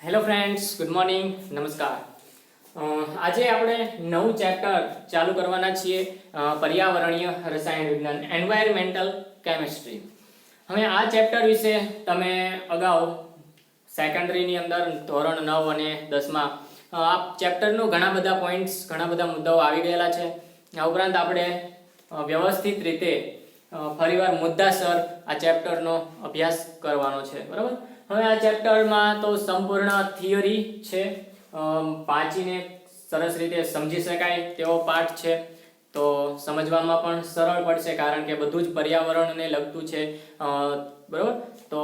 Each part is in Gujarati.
હેલો ફ્રેન્ડ્સ, ગુડ મોર્નિંગ, નમસ્કાર. આજે આપણે નવું ચેપ્ટર ચાલુ કરવાના છીએ, પર્યાવરણીય રસાયણ વિજ્ઞાન, એન્વાયરમેન્ટલ કેમિસ્ટ્રી. હવે આ ચેપ્ટર વિશે તમે અગાઉ સેકન્ડરીની અંદર ધોરણ 9 અને 10માં આ ચેપ્ટરનો ઘણા બધા પોઈન્ટ્સ, ઘણા બધા મુદ્દાઓ આવી ગયેલા છે. આ ઉપરાંત આપણે વ્યવસ્થિત રીતે ફરીવાર મુદ્દાસર આ ચેપ્ટરનો અભ્યાસ કરવાનો છે, બરાબર. હવે આ ચેપ્ટરમાં તો સંપૂર્ણ થિયરી છે, વાંચીને સરસ રીતે સમજી શકાય તેવો પાઠ છે, તો સમજવામાં પણ સરળ પડશે કારણ કે બધું જ પર્યાવરણને લગતું છે, બરાબર. તો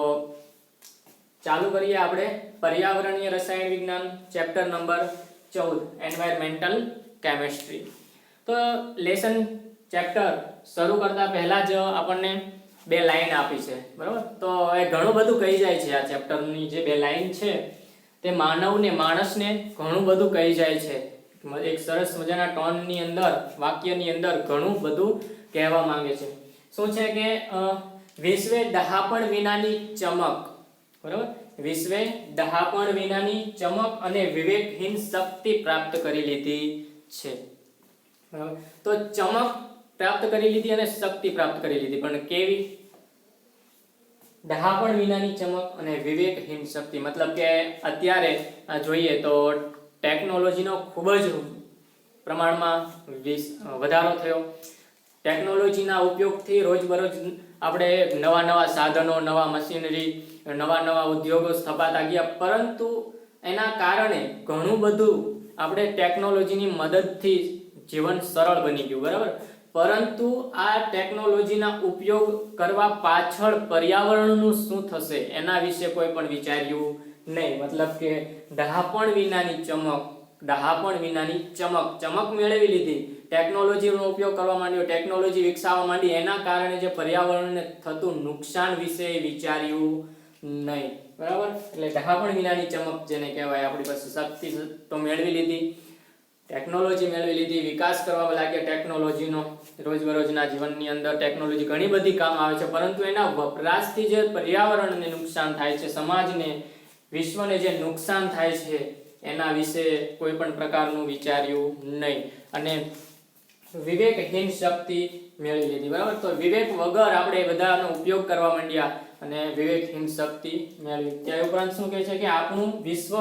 ચાલુ કરીએ આપણે પર્યાવરણીય રસાયણ વિજ્ઞાન ચેપ્ટર નંબર 14 એન્વાયરમેન્ટલ કેમિસ્ટ્રી. તો લેસન ચેપ્ટર શરૂ કરતા પહેલા જ આપણને બે લાઈન આપી છે, બરાબર. તો એ ઘણું બધું કહી જાય છે. આ ચેપ્ટરની જે બે લાઈન છે તે માણસને ઘણું બધું કહી જાય છે. એક સરસ મજાના ટોનની અંદર, વાક્યની અંદર ઘણું બધું કહેવા માંગે છે. શું છે કે વિશ્વે ડહાપણ વિનાની ચમક, બરાબર, વિશ્વે ડહાપણ વિનાની ચમક અને વિવેકહીન શક્તિ પ્રાપ્ત કરી લીધી છે, બરાબર. તો ચમક પ્રાપ્ત કરી લીધી અને શક્તિ પ્રાપ્ત કરી લીધી, પણ કેવી? ડહાપણ વિનાની ચમક અને વિવેકહીન શક્તિ, મતલબ કે અત્યારે જોઈએ તો ટેકનોલોજીનો ખૂબ જ પ્રમાણમાં વધારો થયો. ટેકનોલોજીના ઉપયોગથી રોજબરોજ આપણે નવા સાધનો, નવા મશીનરી, નવા ઉદ્યોગો સ્થપાતા ગયા, પરંતુ એના કારણે ઘણું બધું આપણે ટેકનોલોજીની મદદથી જીવન સરળ બની ગયું, બરાબર. પરંતુ આ ટેકનોલોજીના ઉપયોગ કરવા પાછળ પર્યાવરણનું શું થશે એના વિશે કોઈ પણ વિચાર્યું નહીં. મતલબ કે ડહાપણ વિનાની ચમક મેળવી લીધી, ટેકનોલોજીનો ઉપયોગ કરવા માંડ્યો, ટેકનોલોજી વિકસાવવા માંડી, એના કારણે જે પર્યાવરણને થતું નુકસાન વિશે વિચાર્યું નહીં, બરાબર. એટલે ડહાપણ વિનાની ચમક જેને કહેવાય, આપણી પાસે શક્તિ તો મેળવી લીધી, ટેકનોલોજી મેળવી લીધી, વિકાસ કરવા લાગ્યા ટેકનોલોજીનો. રોજબરોજના જીવનની અંદર ટેકનોલોજી ઘણી બધી કામ આવે છે, પરંતુ એના વપરાશથી જે પર્યાવરણને નુકસાન થાય છે, સમાજને, વિશ્વને જે નુકસાન થાય છે એના વિશે કોઈ પણ પ્રકારનું વિચાર્યું નહીં, અને વિવેકહીન શક્તિ મેળવી લીધી, બરાબર. તો વિવેક વગર આપણે બધાનો ઉપયોગ કરવા માંડ્યા અને વિવેકહીન શક્તિ મેળવી. ત્યાં ઉપરાંત શું કહે છે કે આપણું વિશ્વ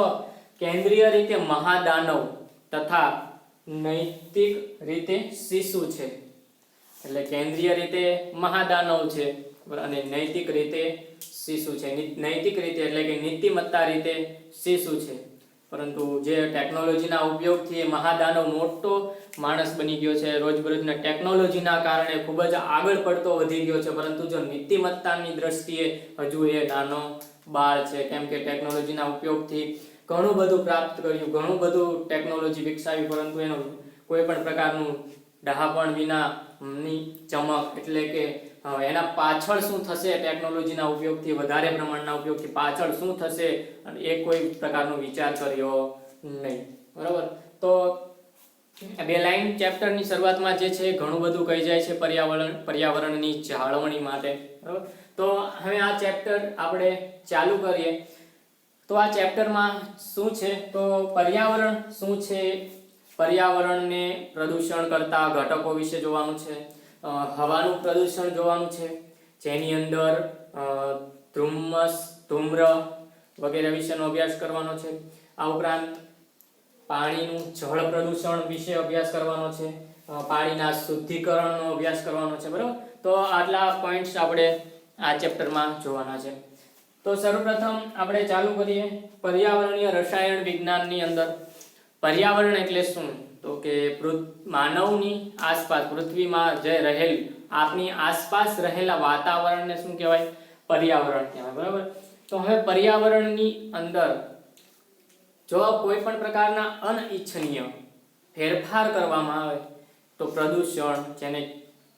કેન્દ્રીય રીતે મહાદાનવ તથા નૈતિક રીતે શિશુ છે. એટલે કેન્દ્રીય રીતે મહાદાનવ છે અને નૈતિક રીતે શિશુ છે. નૈતિક રીતે એટલે કે નીતિમત્તા રીતે શિશુ છે, પરંતુ જે ટેકનોલોજીના ઉપયોગથી મહાદાનવ મોટો માણસ બની ગયો છે, રોજબરોજના ટેકનોલોજીના કારણે ખૂબ જ આગળ પડતો વધી ગયો છે, પરંતુ જો નીતિમત્તાની દ્રષ્ટિએ હજુ એ નાનો બાળ છે. કેમ કે ટેકનોલોજીના ઉપયોગથી ઘણું બધું પ્રાપ્ત કર્યું, ઘણું બધું ટેકનોલોજી વિકસાવી, પરંતુ એનું કોઈ પણ પ્રકારનું ડહાપણ વિનાની ચમક, એટલે કે એના પાછળ શું થશે, ટેકનોલોજીના ઉપયોગથી, વધારે પ્રમાણના ઉપયોગથી પાછળ શું થશે, એ કોઈ પ્રકારનો વિચાર કર્યો નહીં, બરાબર. તો બે લાઈન ચેપ્ટરની શરૂઆતમાં જે છે ઘણું બધું કહી જાય છે પર્યાવરણની જાળવણી માટે, બરાબર. તો હવે આ ચેપ્ટર આપણે ચાલુ કરીએ. તો આ ચેપ્ટરમાં શું છે, તો પર્યાવરણ શું છે, પર્યાવરણને પ્રદૂષણ કરતા ઘટકો વિશે જોવાનું છે, હવાનું પ્રદૂષણ જોવાનું છે, જેની અંદર ધૂમ્ર વગેરે વિશેનો અભ્યાસ કરવાનો છે. આ ઉપરાંત પાણીનું જળ પ્રદૂષણ વિશે અભ્યાસ કરવાનો છે, પાણીના શુદ્ધિકરણનો અભ્યાસ કરવાનો છે, બરાબર. તો આટલા પોઈન્ટ્સ આપણે આ ચેપ્ટરમાં જોવાના છે. તો સર્વપ્રથમ આપણે ચાલુ કરીએ પર્યાવરણીય રસાયણ વિજ્ઞાનની અંદર. પર્યાવરણ એટલે શું? તો કે માનવની આસપાસ, પૃથ્વીમાં જે રહેલ, આપણી આસપાસ રહેલા વાતાવરણને શું કહેવાય? પર્યાવરણ કહેવાય, બરાબર. તો હવે પર્યાવરણની અંદર જો કોઈ પણ પ્રકારના અનિચ્છનીય ફેરફાર કરવામાં આવે તો પ્રદૂષણ, જેને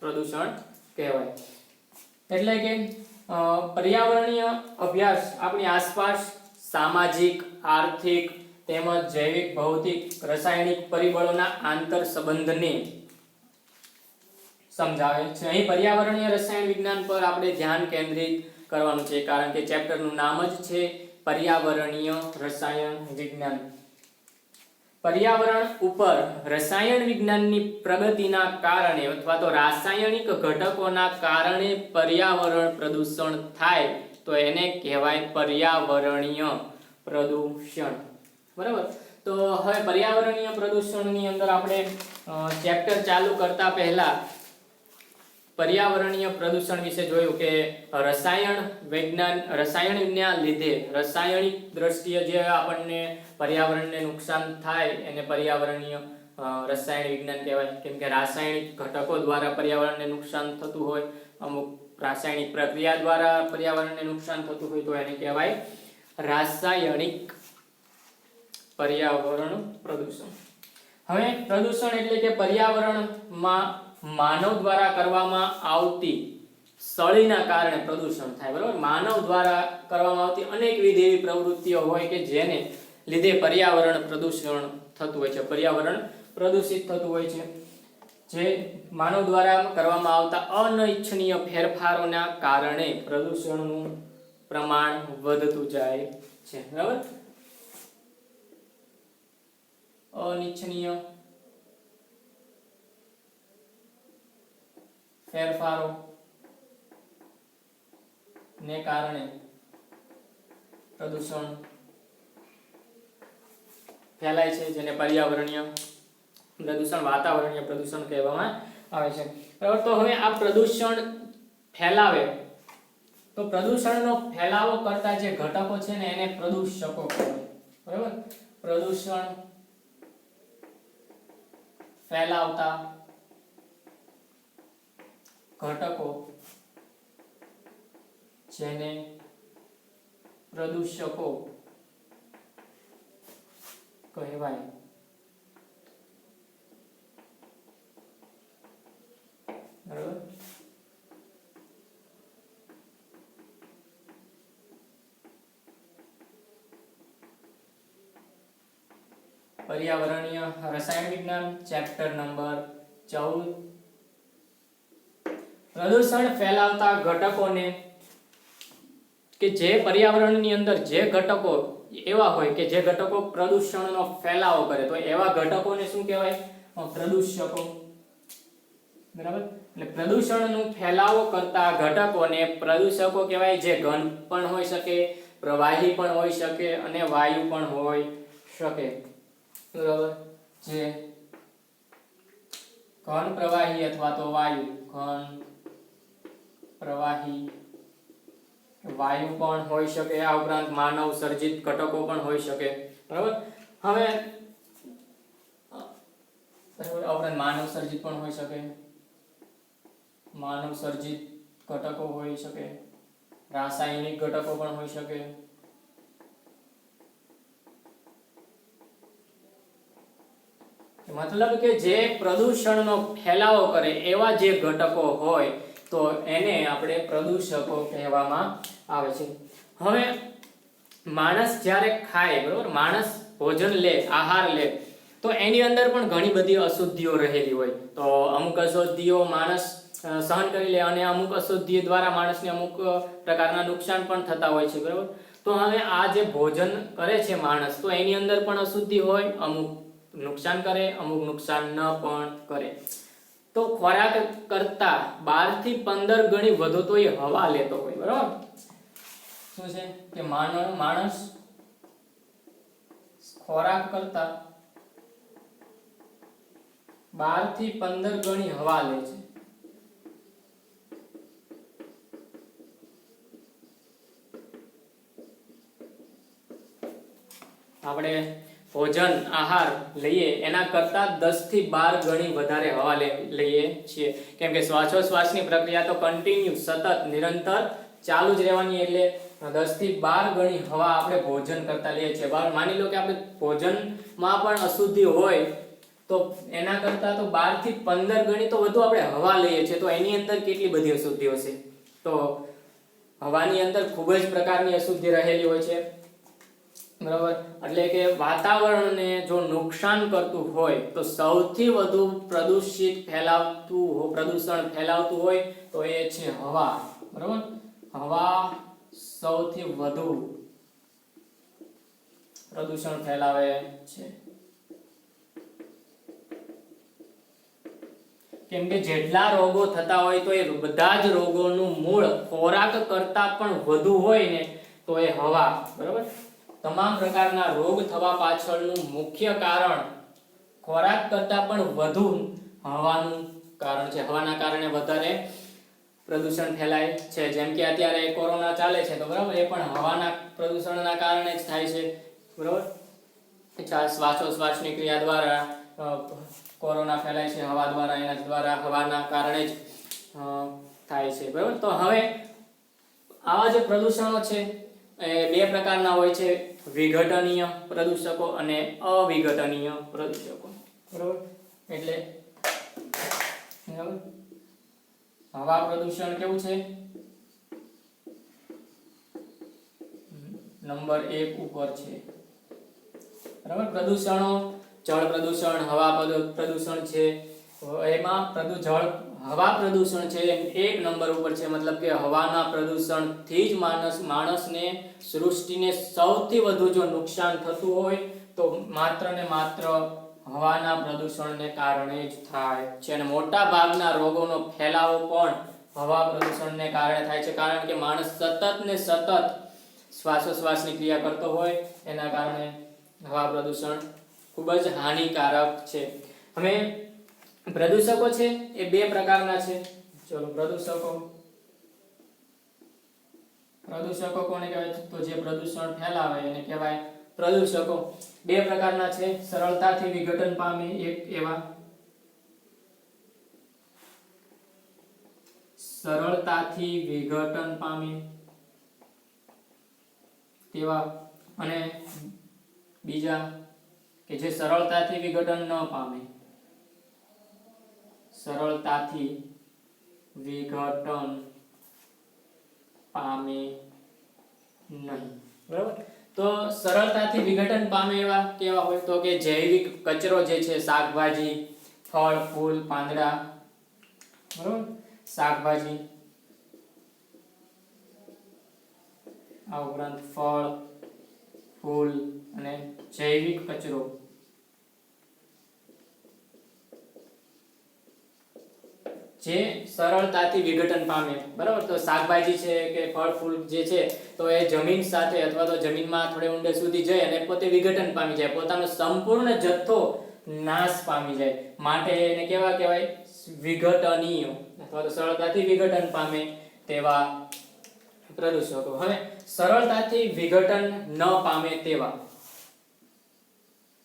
પ્રદૂષણ કહેવાય. એટલે કે પર્યાવરણીય અભ્યાસ આપણી આસપાસ સામાજિક, આર્થિક તેમજ જૈવિક, ભૌતિક, રાસાયણિક પરિબળોના આંતર સંબંધને સમજાવે છે. અહીં પર્યાવરણીય રસાયણ વિજ્ઞાન પર આપણે ધ્યાન કેન્દ્રિત કરવાનું છે, કારણ કે ચેપ્ટરનું નામ જ છે પર્યાવરણીય રસાયણ વિજ્ઞાન. પર્યાવરણ ઉપર રસાયણ વિજ્ઞાનની પ્રગતિના કારણે અથવા તો રાસાયણિક ઘટકોના કારણે પર્યાવરણ પ્રદૂષણ થાય તો એને કહેવાય પર્યાવરણીય પ્રદૂષણ. બરાબર. તો હવે પર્યાવરણીય પ્રદૂષણની અંદર આપણે ચેપ્ટર ચાલુ કરતા પહેલા પર્યાવરણીય પ્રદૂષણ વિશે જોયું કે રસાયણ વિજ્ઞાન લીધે રાસાયણિક દ્રષ્ટિએ જે આપણને પર્યાવરણને નુકસાન થાય એને પર્યાવરણીય રસાયણ વિજ્ઞાન કહેવાય. કેમ કે રાસાયણિક ઘટકો દ્વારા પર્યાવરણને નુકસાન થતું હોય, અમુક રાસાયણિક પ્રક્રિયા દ્વારા પર્યાવરણને નુકસાન થતું હોય તો એને કહેવાય રાસાયણિક પર્યાવરણ પ્રદૂષણ. હવે પ્રદૂષણ એટલે કે પર્યાવરણમાં માનવ દ્વારા કરવામાં આવતી સળીના કારણે પ્રદૂષણ થાય. બરાબર. માનવ દ્વારા કરવામાં આવતી અનેકવિધ એવી પ્રવૃત્તિઓ હોય કે જેને લીધે પર્યાવરણ પ્રદૂષણ થતું હોય છે, પર્યાવરણ પ્રદૂષિત થતું હોય છે. જે માનવ દ્વારા કરવામાં આવતા અનિચ્છનીય ફેરફારોના કારણે પ્રદૂષણનું પ્રમાણ વધતું જાય છે. બરાબર. અનિચ્છનીય ફેરફારો ને કારણે પ્રદૂષણ ફેલાય છે, જેને પર્યાવરણીય પ્રદૂષણ, વાતાવરણીય પ્રદૂષણ કહેવામાં આવે છે. બરાબર. તો હવે આ પ્રદૂષણ ફેલાવે તો પ્રદૂષણનો ફેલાવો કરતા જે ઘટકો છે ને એને પ્રદૂષકો કહેવાય. બરાબર. પ્રદૂષણ ફેલાવતા ઘટકો જેને પ્રદૂષકો કહેવાય. બરાબર. પર્યાવરણીય રસાયણ વિજ્ઞાન ચેપ્ટર નંબર 14. પ્રદૂષણ ફેલાવતા ઘટકોને કે જે પર્યાવરણની અંદર જે ઘટકો એવા હોય કે જે ઘટકો પ્રદૂષણનો ફેલાવો કરે તો એવા ઘટકોને શું કહેવાય? પ્રદૂષકો. બરાબર. એટલે પ્રદૂષણનો ફેલાવો કરતા ઘટકોને પ્રદૂષકો કહેવાય, જે ઘન પણ હોઈ શકે, પ્રવાહી પણ હોઈ શકે અને વાયુ પણ હોઈ શકે. બરાબર. જે ઘન પ્રવાહી અથવા તો વાયુ, ઘન પ્રવાહી વાયુ પણ હોઈ શકે, આ ઉપરાંત માનવ સર્જિત ઘટકો પણ હોઈ શકે. બરાબર. હવે ઉપરાંત માનવ સર્જિત પણ હોઈ શકે, માનવ સર્જિત ઘટકો હોઈ શકે, રાસાયણિક ઘટકો પણ હોઈ શકે. મતલબ કે જે પ્રદૂષણનો ફેલાવો કરે એવા જે ઘટકો હોય તો એને આપણે પ્રદૂષકો કહેવામાં આવે છે. હવે માણસ જ્યારે ખાય, બરોબર, માણસ ભોજન લે, આહાર લે તો એની અંદર પણ ઘણી બધી અશુદ્ધિઓ રહેલી હોય. તો અમુક અશુદ્ધિઓ માણસ સહન કરી લે અને અમુક અશુદ્ધિ દ્વારા માણસને અમુક પ્રકારના નુકસાન પણ થતા હોય છે. બરોબર. તો હવે આ જે ભોજન કરે છે માણસ, તો એની અંદર પણ અશુદ્ધિ હોય, અમુક નુકસાન કરે, અમુક નુકસાન ન પણ કરે. તો ખોરાક કરતા 12 થી 15 ગણી વધુ તો એ હવા લેતો હોય. બરાબર. શું છે કે માણસ ખોરાક કરતા 12 થી 15 ગણી હવા લે છે. આપણે ભોજન આહાર લઈએ એના કરતા 10 થી 12 ગણી વધારે હવા લઈએ છીએ. કેમ કે શ્વાસોશ્વાસની પ્રક્રિયા તો કન્ટિન્યુ સતત નિરંતર ચાલુ જ રહેવાની, એટલે 10 થી 12 ગણી હવા આપણે ભોજન કરતા લઈએ છીએ. માની લો કે આપણે ભોજનમાં પણ અશુદ્ધિ હોય તો એના કરતા તો 12 થી 15 ગણી તો વધુ આપણે હવા લઈએ છીએ. તો એની અંદર કેટલી બધી અશુદ્ધિ હશે? તો હવાની અંદર ખૂબ જ પ્રકારની અશુદ્ધિ રહેલી હોય છે. બરાબર. એટલે કે વાતાવરણને જો નુકસાન કરતું હોય તો સૌથી વધુ પ્રદૂષણ ફેલાવતું હોય તો એ છે હવા. બરાબર. હવા સૌથી વધુ પ્રદૂષણ ફેલાવે છે. કેમ કે જેટલા રોગો થતા હોય તો એ બધા જ રોગોનું મૂળ ખોરાક કરતા પણ વધુ હોય ને તો એ હવા. બરાબર, તમામ પ્રકારના રોગ થવા પાછળનું મુખ્ય કારણ ખોરાક કરતા પણ વધુ હવાનું કારણ છે. હવાના કારણે વધારે પ્રદૂષણ ફેલાય છે. જેમ કે અત્યારે કોરોના ચાલે છે તો બરાબર, એ પણ હવાના પ્રદૂષણના કારણે જ થાય છે. બરાબર, શ્વાસોશ્વાસની ક્રિયા દ્વારા કોરોના ફેલાય છે, હવા દ્વારા, એના દ્વારા હવાના કારણે જ થાય છે. બરાબર, તો હવે આવા જે પ્રદૂષણો છે એ બે પ્રકારના હોય છે, વિઘટનીય પ્રદૂષકો અને અવિઘટનીય પ્રદૂષકો. બરાબર, એટલે હવા પ્રદૂષણ કેવું છે? નંબર 1 ઉપર છે. બરાબર, પ્રદૂષણો જળ પ્રદૂષણ, હવા પ્રદૂષણ છે. એમાં હવા પ્રદૂષણ છે 1 નંબર ઉપર છે. મતલબ કે હવાના પ્રદૂષણથી જ માણસને, સૃષ્ટિને સૌથી વધુ જો નુકસાન થતું હોય તો માત્ર ને માત્ર હવાના પ્રદૂષણને કારણે જ થાય છે. અને મોટા ભાગના રોગોનો ફેલાવો પણ હવા પ્રદૂષણને કારણે થાય છે. કારણ કે માણસ સતત ને સતત શ્વાસોશ્વાસની ક્રિયા કરતો હોય એના કારણે હવા પ્રદૂષણ ખૂબ જ હાનિકારક છે. હવે પ્રદૂષકો છે એ બે પ્રકારના છે. ચલો, પ્રદૂષકો કોને કહેવાય? તો જે પ્રદૂષણ ફેલાવે એને કહેવાય પ્રદૂષકો. બે પ્રકારના છે, સરળતાથી વિઘટન પામે સરળતાથી વિઘટન પામે તેવા, અને બીજા કે જે સરળતાથી વિઘટન ન પામે, સરળતાથી વિઘટન પામે નહીં. બરાબર, તો સરળતાથી વિઘટન પામે એવા કેવા હોય? તો કે જૈવિક કચરો જે છે, શાકભાજી, ફળ, ફૂલ, પાંદડા. બરાબર, શાકભાજી, આ ઉપરાંત ફળ, ફૂલ અને જૈવિક કચરો. જે સરળતાથી વિઘટન પામે. બરાબર, તો શાકભાજી છે કે ફળ ફૂલ જે છે તો એ જમીન સાથે અથવા તો જમીનમાં થોડે ઊંડે સુધી જાય અને પોતે વિઘટન પામી જાય, પોતાનો સંપૂર્ણ જથ્થો નાશ પામી જાય. માટે એને કેવા કહેવાય? વિઘટનીય અથવા તો સરળતાથી વિઘટન પામે તેવા પ્રદૂષકો. હવે સરળતાથી વિઘટન ન પામે તેવા,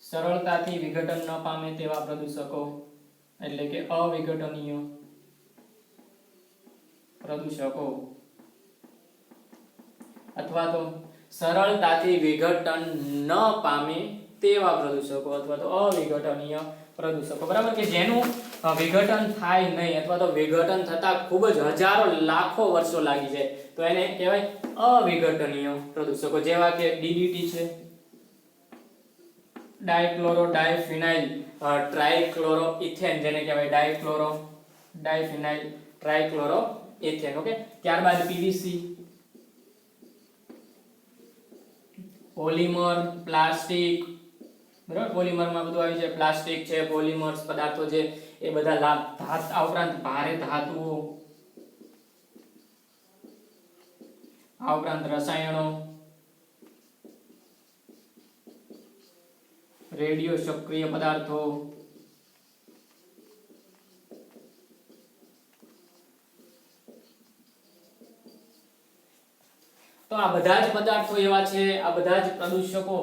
સરળતાથી વિઘટન ન પામે તેવા પ્રદૂષકો એટલે કે અવિઘટનીય પ્રદૂષકો, અથવા તો સરળતાથી વિઘટન ન પામે તેવા પ્રદૂષકો અથવા તો અવિઘટનીય પ્રદૂષકો. બરાબર, કે જેનું વિઘટન થાય નહીં અથવા તો વિઘટન થતા ખૂબ જ હજારો લાખો વર્ષો લાગી જાય તો એને કહેવાય અવિઘટનીય પ્રદૂષકો. જેવા કે DDT છે, ડાયક્લોરો ડાયફિનાઇલ ટ્રાઇક્લોરો ઇથેન, જેને કહેવાય ડાયફિનાઇલ ટ્રાઇક્લોરો ઇથેન. ઓકે, ત્યારબાદ PVC, પોલિમર, પ્લાસ્ટિક. બરાબર, પોલિમરમાં બધું આવી જાય, પ્લાસ્ટિક છે, પોલિમર્સ પદાર્થો છે એ બધા આ ઉપરાંત ભારે ધાતુઓ, આ ઉપરાંત રસાયણો, રેડિયો સક્રિય પદાર્થો, તો આ બધા જ પદાર્થો એવા છે, આ બધા જ પ્રદૂષકો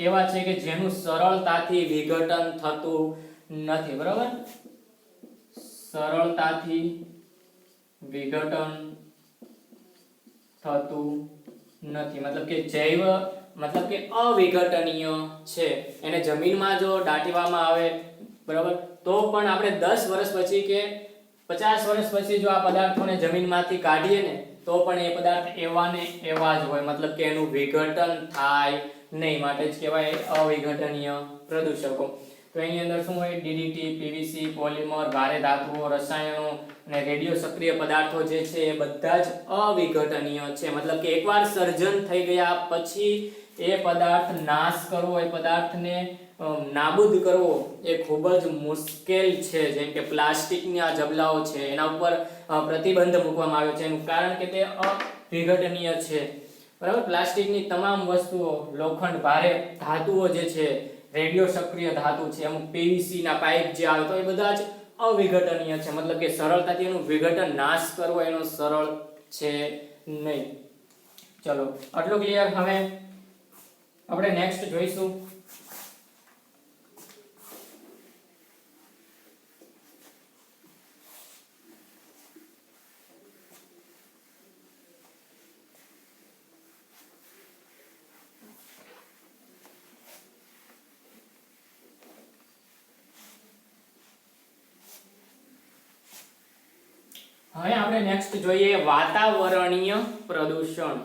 એવા છે કે જેનું સરળતાથી વિઘટન થતું નથી. બરાબર, સરળતાથી વિઘટન થતું નથી મતલબ કે અવિઘટનીય છે. એને જમીનમાં જો દાટવામાં આવે, બરાબર, તો પણ આપણે 10 વર્ષ પછી કે 50 વર્ષ પછી જો આ પદાર્થોને જમીનમાંથી કાઢીએ ને તો પણ એ પદાર્થ એવા ને એવા જ હોય, મતલબ કે એનું વિઘટન થાય નહીં. માટે જ કહેવાય અવિઘટનીય પ્રદૂષકો. તો એની અંદર શું હોય? DDT, PVC, પોલિમર, ભારે ધાતુઓ, રસાયણો, અને રેડિયો સક્રિય પદાર્થો જે છે એ બધા જ અવિઘટનીય છે, મતલબ કે એકવાર સર્જન થઈ ગયા પછી એ પદાર્થ નાશ કરવો, એ પદાર્થને નાબૂદ કરવો એ ખૂબ જ મુશ્કેલ છે. જેમ કે પ્લાસ્ટિકના જબલાઓ છે એના ઉપર પ્રતિબંધ મૂકવામાં આવ્યો છે, એનું કારણ કે તે અવિઘટનીય છે, બરાબર. પ્લાસ્ટિકની તમામ વસ્તુઓ, લોખંડ, ભારે ધાતુઓ જે છે, રેડિયો સક્રિય ધાતુ છે, અમુક પીવીસી ના પાઇપ જે આવે તો એ બધા જ અવિઘટનીય છે, મતલબ કે સરળતાથી એનું વિઘટન નાશ કરવો એનો સરળ છે નહીં. ચલો આટલું ક્લિયર. હવે આપણે નેક્સ્ટ જોઈશું જોઈએ વાતાવરણીય પ્રદૂષણ.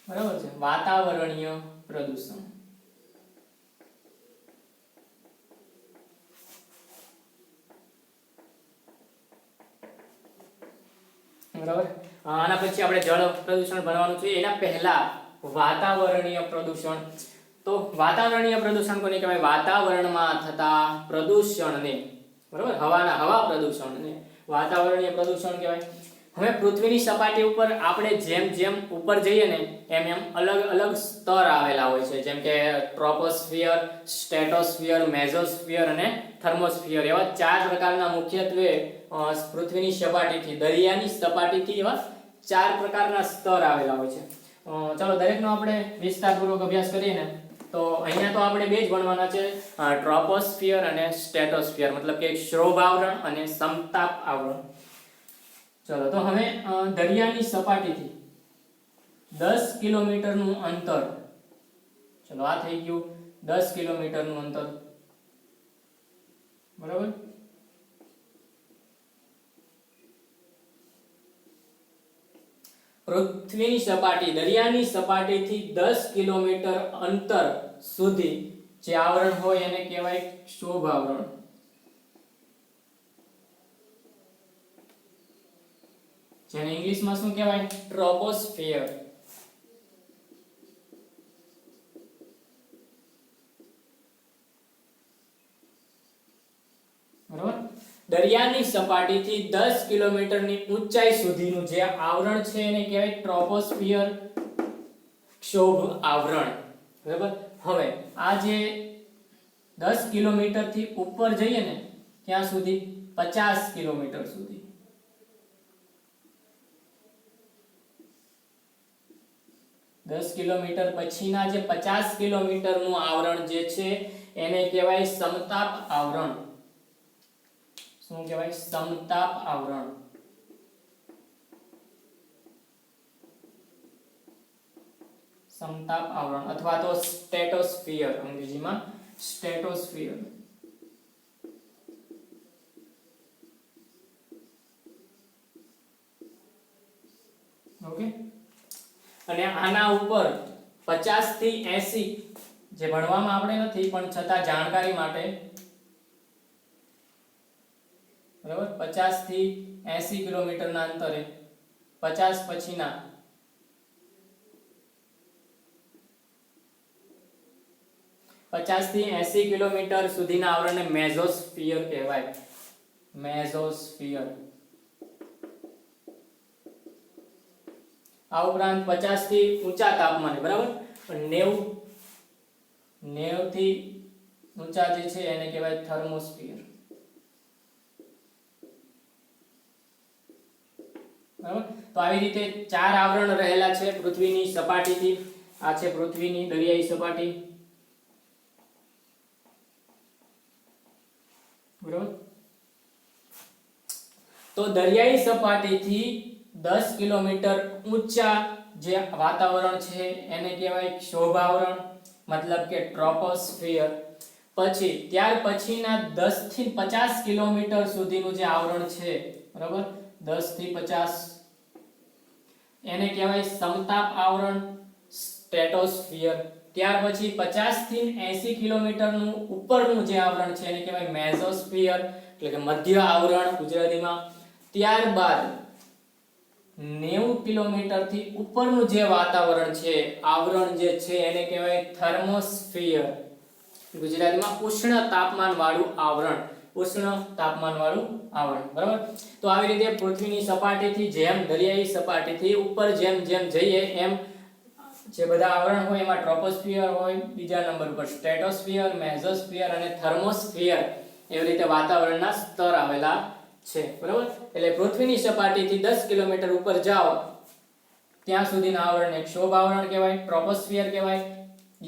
બરાબર છે, વાતાવરણીય પ્રદૂષણ. બરાબર. આના પછી આપણે જળ પ્રદૂષણ ભણવાનું છે. એના પહેલા વાતાવરણીય પ્રદૂષણ. તો વાતાવરણીય પ્રદૂષણ કોને કહેવાય? વાતાવરણમાં થતા પ્રદૂષણને, બરાબર, હવા પ્રદૂષણને વાતાવરણીય પ્રદૂષણ કહેવાય. હવે પૃથ્વીની સપાટી ઉપર આપણે જેમ જેમ ઉપર જઈએ ને એમ એમ અલગ અલગ સ્તર આવેલા હોય છે, જેમ કે ટ્રોપોસ્ફિયર, સ્ટ્રેટોસ્ફિયર, મેઝોસ્ફિયર અને થર્મોસ્ફિયર. એવા 4 પ્રકારના મુખ્યત્વે પૃથ્વીની સપાટીથી, દરિયાની સપાટીથી એવા 4 પ્રકારના સ્તર આવેલા હોય છે. ચલો દરેકનો આપણે વિસ્તારપૂર્વક અભ્યાસ કરીએ ને તો અહીંયા તો આપણે બે જ ભણવાના છે, ટ્રોપોસ્ફિયર અને સ્ટ્રેટોસ્ફિયર, મતલબ કે ક્ષોભ આવરણ અને સમતાપ આવરણ. ચલો તો હવે દરિયાની સપાટીથી 10 કિલોમીટરનું અંતર, ચલો આ થઈ ગયું 10 કિલોમીટરનું અંતર, બરાબર. પૃથ્વીની સપાટી, દરિયાની સપાટીથી 10 કિલોમીટર અંતર સુધી જે આવરણ હોય એને કહેવાય ક્ષોભ આવરણ. જેને ઇંગ્લિશમાં શું કહેવાય? ટ્રોપોસ્ફિયર. બરાબર. દરિયાની સપાટીથી 10 કિલોમીટરની ઊંચાઈ સુધીનું જે આવરણ છે એને કહેવાય ટ્રોપોસ્ફિયર, ક્ષોભ આવરણ. બરાબર. હવે આ જે 10 કિલોમીટર થી ઉપર જઈએ ને ક્યાં સુધી? 50 કિલોમીટર સુધી. દસ કિલોમીટર પછીના જે 50 કિલોમીટરનું આવરણ જે છે એને કહેવાય સમતાપ આવરણ. શું કહેવાય? સમતાપ આવરણ. સમતાપ આવરણ અથવા તો સ્ટ્રેટોસ્ફિયર, અંગ્રેજીમાં સ્ટ્રેટોસ્ફિયર. ઓકે. અને આના ઉપર 50 થી 80, જે ભણવામાં આપણે નથી પણ છતાં જાણકારી માટે, બરાબર, 50 થી 80 કિલોમીટરના અંતરે 50 પછીના 50 થી 80 કિલોમીટર સુધીના આવરણને મેઝોસ્ફિયર કહેવાય. મેઝોસ્ફિયર. આ ઉપરાંત 50 થી ઊંચા તાપમાને, બરાબર, 90 થી ઊંચા જે છે એને કહેવાય થર્મોસ્ફિયર. બરાબર. તો આવી રીતે 4 આવરણ રહેલા છે પૃથ્વીની સપાટીથી. આ છે પૃથ્વીની દરિયાઈ સપાટી, બરાબર. તો દરિયાઈ સપાટીથી 10 કિલોમીટર ઊંચા જે વાતાવરણ છે એને કહેવાય ક્ષોભ આવરણ, મતલબ કે ટ્રોપોસ્ફિયર. પછી ત્યાર પછીના 10 થી 50 કિલોમીટર સુધીનું જે આવરણ છે, બરાબર, 10 થી 50, એને કહેવાય સમતાપ આવરણ, સ્ટ્રેટોસ્ફિયર. ત્યાર પછી 50 થી 80 કિલોમીટરનું ઉપરનું જે આવરણ છે એને કહેવાય મેઝોસ્ફિયર, એટલે કે મધ્ય આવરણ ગુજરાતીમાં. ત્યારબાદ 90 કિલોમીટરથી ઉપરનું જે વાતાવરણ છે, આવરણ જે છે, એને કહેવાય થર્મોસ્ફિયર. ગુજરાતીમાં ઉષ્ણ તાપમાન વાળું આવરણ. ઉષ્ણ તાપમાન વાળું આવરણ. બરાબર. તો આવી રીતે પૃથ્વીની સપાટીથી જેમ દરિયાઈ સપાટીથી ઉપર જેમ જેમ જઈએ એમ જે બધા આવરણ હોય એમાં ટ્રોપોસ્ફિયર હોય, બીજા નંબર પર સ્ટ્રેટોસ્ફિયર, મેસોસ્ફિયર અને થર્મોસ્ફિયર, એવી રીતે વાતાવરણના સ્તર આવેલા છે. બરાબર. એટલે પૃથ્વીની સપાટીથી 10 કિલોમીટર ઉપર જાઓ ત્યાં સુધીના આવરણને ક્ષોભ આવરણ કહેવાય, ટ્રોપોસ્ફિયર કહેવાય.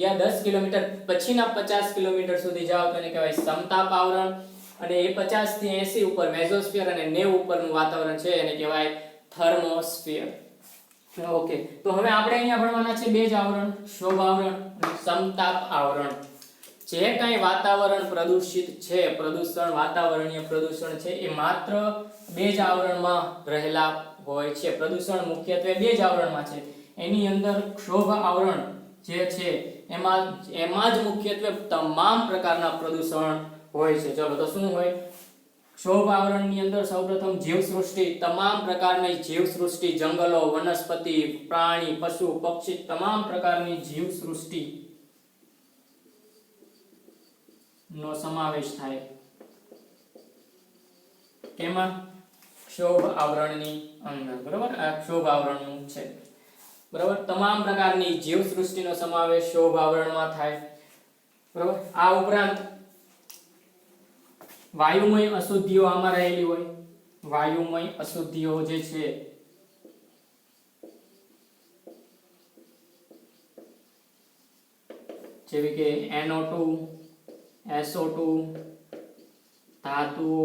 યા 10 કિલોમીટર પછીના 50 કિલોમીટર સુધી જાઓ તો એને કહેવાય સમતાપ આવરણ. અને એ 50 થી 80 ઉપર મેસોસ્ફિયર અને 90 ઉપરનું વાતાવરણ છે એને કહેવાય થર્મોસ્ફિયર. ઓકે. તો હવે આપણે અહીંયા ભણવાના છે બે જ આવરણ, ક્ષોભ આવરણ અને સમતાપ આવરણ. જે કાંઈ વાતાવરણ પ્રદૂષિત છે, પ્રદૂષણ, વાતાવરણીય પ્રદૂષણ છે, એ માત્ર બે જ આવરણમાં રહેલા હોય છે. પ્રદૂષણ મુખ્યત્વે બે જ આવરણમાં છે. એની અંદર ક્ષોભ આવરણ જે છે એમાં જ મુખ્યત્વે તમામ પ્રકારના પ્રદૂષણ હોય છે. ચલો તો શું હોય? ક્ષોભ આવરણની અંદર સૌપ્રથમ જીવસૃષ્ટિ, તમામ પ્રકારની જીવસૃષ્ટિ, જંગલો, વનસ્પતિ, પ્રાણી, પશુ, પક્ષી, તમામ પ્રકારની જીવસૃષ્ટિ નો સમાવેશ થાય. એમાં ક્ષોભ આવરણની અંદર. બરાબર. આ ક્ષોભ આવરણનું છે. બરાબર. તમામ પ્રકારની જીવસૃષ્ટિનો સમાવેશ ક્ષોભ આવરણમાં થાય. બરાબર. આ ઉપરાંત વાયુમય અશુદ્ધિઓ આમાં રહેલી હોય. વાયુમય અશુદ્ધિઓ જે છે જેવી કે NO2, SO2, ધાતુઓ,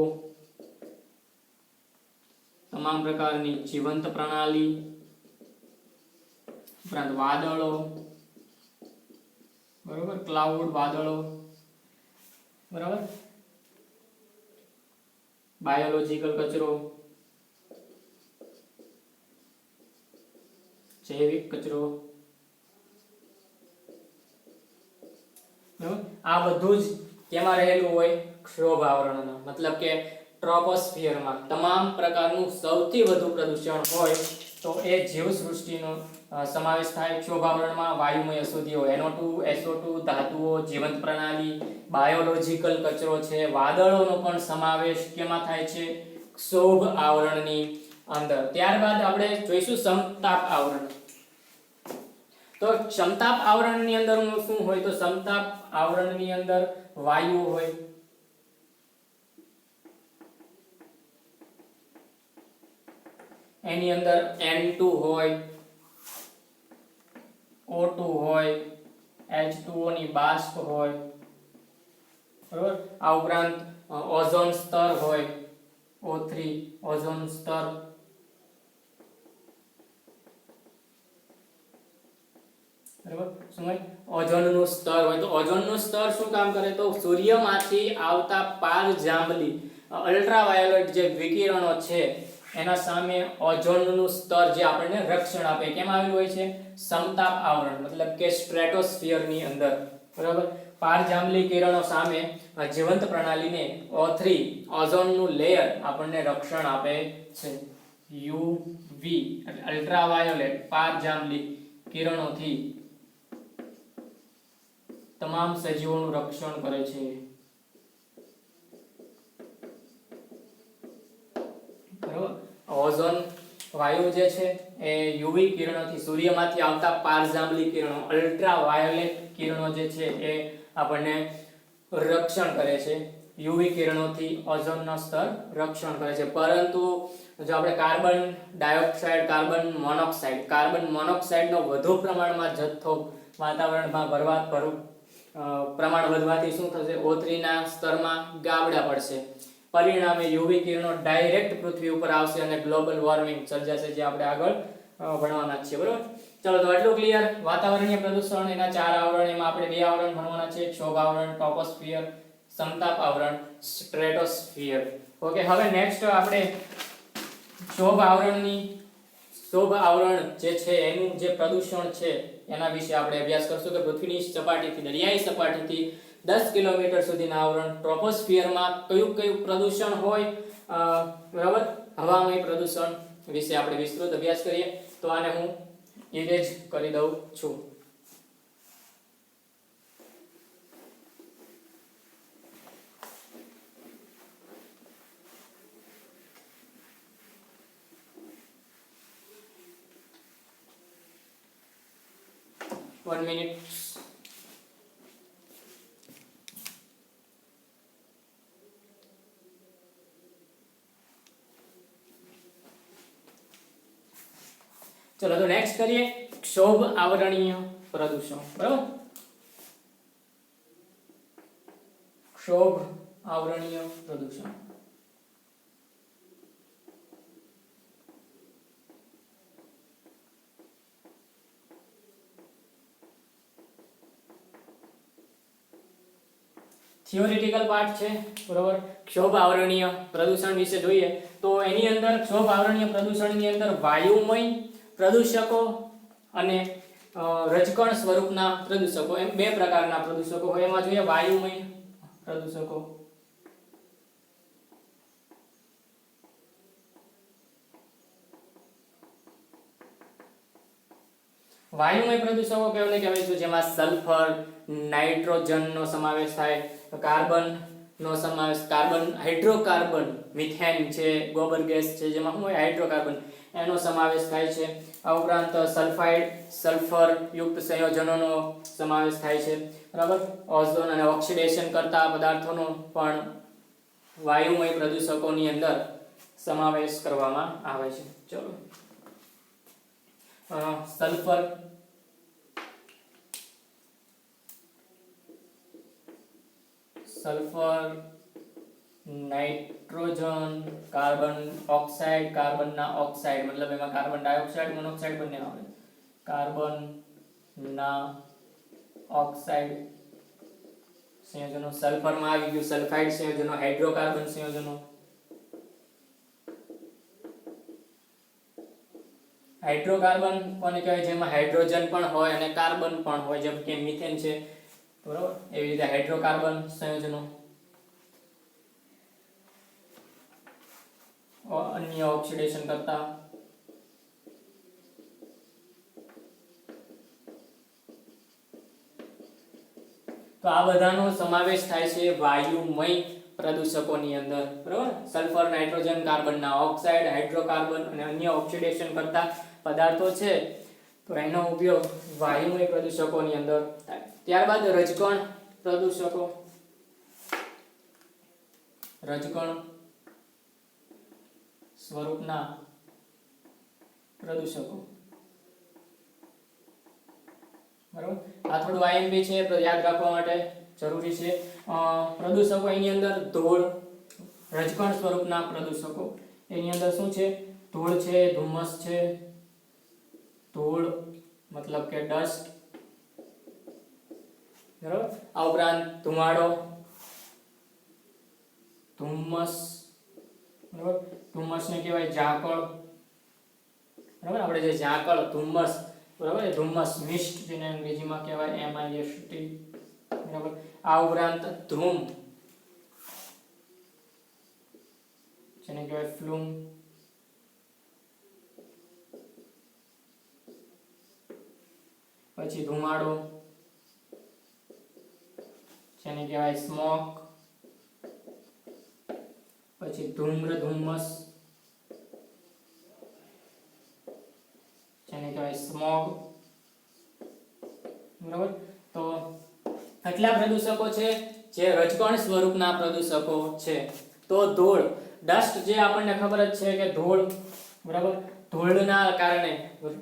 તમામ પ્રકારની જીવંત પ્રણાલી, ઉપરાંત વાદળો, બરોબર, ક્લાઉડ, વાદળો, બરાબર, બાયોલોજીકલ કચરો, જૈવિક કચરો, બરાબર. આ બધું જ કેમાં રહેલું હોય? ક્ષોભ આવરણમાં. મતલબ કે ટ્રોપોસ્ફિયરમાં તમામ પ્રકારનું સૌથી વધુ પ્રદૂષણ હોય તો એ જીવસૃષ્ટિનો સમાવેશ થાય ક્ષોભ આવરણમાં. વાયુમય અશુદ્ધિઓ NO2, SO2, ધાતુઓ, જીવંત પ્રણાલી, બાયોલોજીકલ કચરો છે, વાદળોનો પણ સમાવેશ કેમાં થાય છે? ક્ષોભ આવરણની અંદર. ત્યારબાદ આપણે જોઈશું સમતાપ આવરણ. તો સમતાપ આવરણની અંદર શું હોય? તો સમતાપ આવરણની અંદર વાયુ હોય, એની અંદર N2 હોય, O2 હોય, H2O ની બાષ્પ હોય, બરોબર. આ ઉપરાંત ઓઝોન સ્તર હોય, O3 ઓઝોન સ્તર, બરાબર. શું હોય? ઓઝોનનું સ્તર હોય. તો ઓઝોનનું સ્તર શું કામ કરે? તો સૂર્યમાંથી આવતા પારજાંબલી અલ્ટ્રાવાયોલેટ જે વિકિરણો છે એના સામે ઓઝોનનું સ્તર જે આપણને રક્ષણ આપે કેમ આવેલું હોય છે? સમતાપ આવરણ, મતલબ કે સ્ટ્રેટોસ્ફિયરની અંદર. બરાબર. પારજાંબલી કિરણો સામે જીવંત પ્રણાલીને O3 ઓઝોનનું લેયર આપણને રક્ષણ આપે છે. UV એટલે અલ્ટ્રાવાયોલેટ પારજાંબલી કિરણોથી તમામ સજીવોનું રક્ષણ કરે છે. બરાબર. ઓઝોન વાયુ જે છે એ UV કિરણોથી, સૂર્યમાંથી આવતા પારજાંબલી કિરણો, અલ્ટ્રાવાયોલેટ કિરણો જે છે એ આપણને રક્ષણ કરે છે. UV કિરણોથી ઓઝોનનો સ્તર રક્ષણ કરે છે. પરંતુ જો આપણે કાર્બન ડાયોક્સાઇડ, કાર્બન મોનોક્સાઇડનો વધુ પ્રમાણમાં જથ્થો વાતાવરણમાં પ્રમાણ વધવાથી શું થશે? O3 ના સ્તરમાં ગાબડા પડશે. પરિણામે UV કિરણો ડાયરેક્ટ પૃથ્વી ઉપર આવશે અને ગ્લોબલ વોર્મિંગ સર્જાશે, જે આપણે આગળ ભણવાના છીએ. બરોબર. ચલો તો એટલું ક્લિયર. વાતાવરણીય પ્રદૂષણ એના 4 આવરણ, એમાં આપણે 2 આવરણ ભણવાના છે: ક્ષોભ આવરણ, ટ્રોપોસ્ફિયર, સમતાપ આવરણ, સ્ટ્રેટોસ્ફિયર. ઓકે. હવે નેક્સ્ટ આપણે ક્ષોભ આવરણ જે છે એનું જે પ્રદૂષણ છે એના વિશે આપણે અભ્યાસ કરશું કે પૃથ્વીની સપાટીથી, દરિયાઈ સપાટીથી 10 કિલોમીટર સુધીના આવરણ ટ્રોપોસ્ફિયરમાં કયું પ્રદૂષણ હોય. બરાબર. હવામય પ્રદૂષણ વિશે આપણે વિસ્તૃત અભ્યાસ કરીએ. તો આને હું ઇરેજ કરી દઉં છું. One minute. चलो तो नेक्स्ट करिए क्षोभ आवरणीय प्रदूषण. बराबर, क्षोभ आवरणीय प्रदूषण. થિયોરિટિકલ પાર્ટ છે. બરાબર, ક્ષોભ આવરણીય પ્રદૂષણ વિશે જોઈએ તો એની અંદર ક્ષોભ આવરણીય પ્રદૂષણની અંદર વાયુમય પ્રદૂષકો અને રજકણ સ્વરૂપના પ્રદૂષકો એમ બે પ્રકારના પ્રદૂષકો હોય. એમાં જોઈએ વાયુમય પ્રદૂષકો. વાયુમય પ્રદૂષકો કેવને કહેવાય છે જેમાં સલ્ફર, નાઇટ્રોજન નો સમાવેશ થાય, કાર્બન નો સમાવેશ, કાર્બન, હાઇડ્રોકાર્બન, મિથેન છે, ગોબર ગેસ છે જેમાં શું હોય હાઇડ્રોકાર્બન એનો સમાવેશ થાય છે. આ ઉપરાંત સલ્ફાઇડ, સલ્ફર યુક્ત સંયોજનોનો સમાવેશ થાય છે. બરાબર, ઓઝોન અને ઓક્સિડેશન કરતા પદાર્થોનો પણ વાયુમય પ્રદૂષકોની અંદર સમાવેશ કરવામાં આવે છે. ચલો, sulphur, sulphur, nitrogen, carbon oxide, કાર્બનના ઓક્સાઇડ મતલબ એમાં કાર્બન ડાયોક્સાઇડ, મોનોક્સાઇડ બંને આવે. કાર્બનના ઓક્સાઇડ સંયોજનો, સલ્ફરમાં આવી ગયું સલ્ફાઇડ સંયોજનો, હાઇડ્રોકાર્બન સંયોજનો. હાઇડ્રોકાર્બન કોને કહેવાય જેમાં હાઇડ્રોજન પણ હોય અને કાર્બન પણ હોય જેમ કે મિથેન છે. બરોબર, એવી રીતે હાઇડ્રોકાર્બન સંયોજનો. અન્ય ઓક્સિડેશન કરતા તો આ બધાનો સમાવેશ થાય છે વાયુમય પ્રદૂષકોની અંદર. બરોબર, સલ્ફર, નાઇટ્રોજન, કાર્બનના ઓક્સાઇડ, હાઇડ્રોકાર્બન અને અન્ય ઓક્સિડેશન કરતા પદાર્થો છે તો એનો ઉપયોગ વાયુમય પ્રદૂષકોની અંદર થાય. ત્યારબાદ રજકણ પ્રદૂષકો. રજકણ સ્વરૂપના પ્રદૂષકો. બરાબર, આ થોડું IMP છે તો યાદ રાખવા માટે જરૂરી છે. પ્રદૂષકો એની અંદર ધૂળ, રજકણ સ્વરૂપના પ્રદૂષકો એની અંદર શું છે? ધૂળ છે, ધુમ્મસ છે. ધૂળ મતલબ કે ડસ્ટ. બરાબર, આ ઉપરાંત ધુમાડો, ધુમ્મસ. બરાબર, ધુમ્મસને કહેવાય ઝાકળ. બરાબર, આપણે જે ઝાકળ, ધુમ્મસ, બરાબર, એ ધુમ્મસ, મિસ્ટ જેને અંગ્રેજીમાં કહેવાય MIST. બરાબર, આ ઉપરાંત ધૂમ જેને કહેવાય ફ્લૂમ. પછી ધુમાડો જેને કહેવાય સ્મોક. પછી ધૂમ્ર, ધુમ્મસ જેને કહેવાય સ્મોગ. બરાબર, તો આટલા પ્રદૂષકો છે જે રજકણ સ્વરૂપના પ્રદૂષકો છે. તો ધૂળ, ડસ્ટ જે આપણને ખબર જ છે કે ધૂળ, બરાબર, ધૂળના કારણે,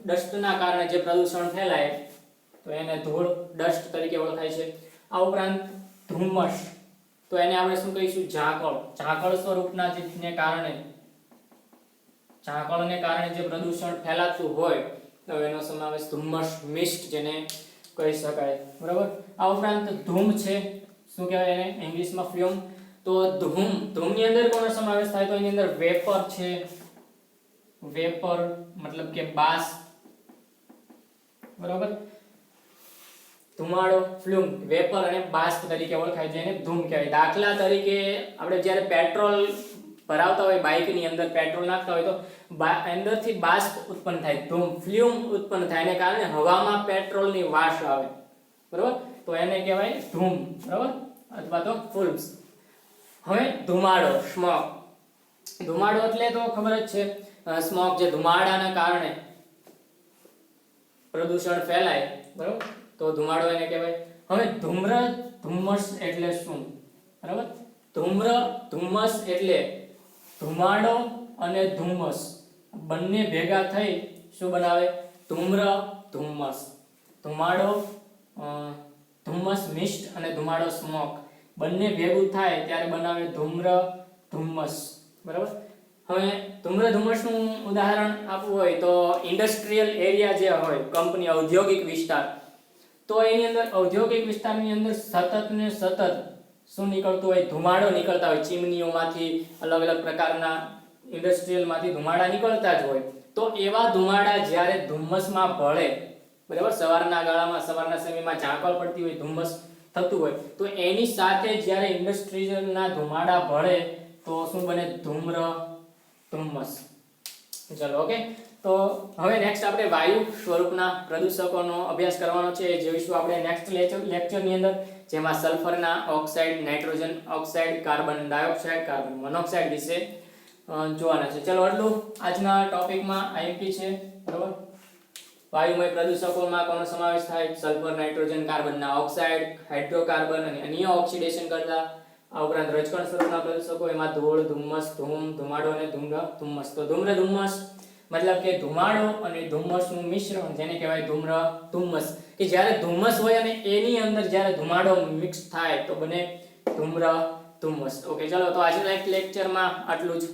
ડસ્ટના કારણે જે પ્રદૂષણ ફેલાય તો એને ધૂળ, ડસ્ટ તરીકે ઓળખાય છે. આ ઉપરાંત ધુમ્મસ તો એને આપણે શું કહીશું? ઝાકળ. ઝાકળ સ્વરૂપના જેને કારણે, ઝાકળને કારણે જે પ્રદૂષણ ફેલાતું હોય તો એનો સમાવેશ ધુમ્મસ, મિસ્ટ જેને કહી શકાય. બરાબર, આ ઉપરાંત ધૂમ છે. શું કહેવાય એને ઇંગ્લિશમાં? ફ્યુમ. તો ધૂમ, ધૂમની અંદર કોનો સમાવેશ થાય? તો એની અંદર વેપર છે. વેપર મતલબ કે બાષ્પ. બરાબર, ધુમાડો, ફ્લૂમ, વેપર અને બાષ્પ તરીકે ઓળખાય છે, એને ધૂમ કહેવાય. દાખલા તરીકે આપણે જ્યારે પેટ્રોલ ભરાવતા હોય, બાઇકની અંદર પેટ્રોલ નાખતા હોય તો અંદરથી બાષ્પ ઉત્પન્ન થાય, ધૂમ ફ્લ્યુમ ઉત્પન્ન થાય, એને કારણે હવામાં પેટ્રોલની વાસ આવે, બરોબર, તો એને કહેવાય ધૂમ, બરોબર, અથવા તો ફૂલ્સ. હવે ધુમાડો, સ્મોક. ધુમાડો એટલે તો ખબર જ છે, સ્મોક જે ધુમાડાના કારણે પ્રદૂષણ ફેલાય, બરોબર, તો ધુમાડો એને કહેવાય. હવે ધૂમ્ર ધુમ્મસ એટલે શું, બરાબર, ધૂમ્ર ધુમ્મસ એટલે ધુમાડો અને ધુમ્મસ બંને ભેગા થઈ શું બનાવે, ધૂમ્ર ધુમ્મસ. ધુમાડો ધુમ્મસ મિસ્ટ અને ધુમાડો સ્મોક બંને ભેગું થાય ત્યારે બનાવે ધૂમ્ર ધુમ્મસ, બરાબર. હવે ધૂમ્ર ધુમ્મસનું ઉદાહરણ આપવું હોય તો ઇન્ડસ્ટ્રીયલ એરિયા જે હોય, કંપની, ઔદ્યોગિક વિસ્તાર, તો એની અંદર ઔદ્યોગિક વિસ્તારની અંદર સતત ને સતત શું નીકળતું હોય, ધુમાડો નીકળતા હોય, ચીમનીઓમાંથી, અલગ અલગ પ્રકારના ઇન્ડસ્ટ્રીયલમાંથી ધુમાડા નીકળતા જ હોય. તો એવા ધુમાડા જ્યારે ધુમ્મસમાં ભળે, બરાબર, સવારના ગાળામાં, સવારના સમયમાં ઝાકળ પડતી હોય, ધુમ્મસ થતું હોય, તો એની સાથે જ્યારે ઇન્ડસ્ટ્રીયલના ધુમાડા ભળે તો શું બને, ધૂમ્ર ધુમ્મસ. ચલો, ઓકે. તો હવે નેક્સ્ટ આપણે વાયુ સ્વરૂપના પ્રદૂષકોનો અભ્યાસ કરવાનો છે, એ જોઈશું આપણે નેક્સ્ટ લેક્ચરની અંદર, જેમાં સલ્ફરના oxide, nitrogen oxide, carbon dioxide, carbon monoxide વિશે જોવાના છે. ચલો, આટલું આજના ટોપિકમાં આઈએમપી છે, બરાબર. વાયુમય પ્રદૂષકોમાં કોનો સમાવેશ થાય, સલ્ફર, નાઇટ્રોજન, કાર્બનના ઓક્સાઇડ, હાઇડ્રોકાર્બન અને અન્ય ઓક્સિડેશન કરતા. આ ઉપરાંત રજકણ સ્વરૂપના પ્રદૂષકો, એમાં ધૂળ, ધુમ્મસ, ધૂમ, ધુમાડો અને ધૂમ્ર ધુમ્મસ. તો ધૂમ્ર ધુમ્મસ મતલબ કે ધુમાડો અને ધુમ્મસનું મિશ્રણ, જેને કહેવાય ધૂમ્ર ધુમ્મસ, કે જ્યારે ધુમ્મસ હોય અને એની અંદર જ્યારે ધુમાડો મિક્સ થાય તો બને ધૂમ્ર ધુમ્મસ. ઓકે, ચલો, તો આજના લેક્ચરમાં આટલું જ.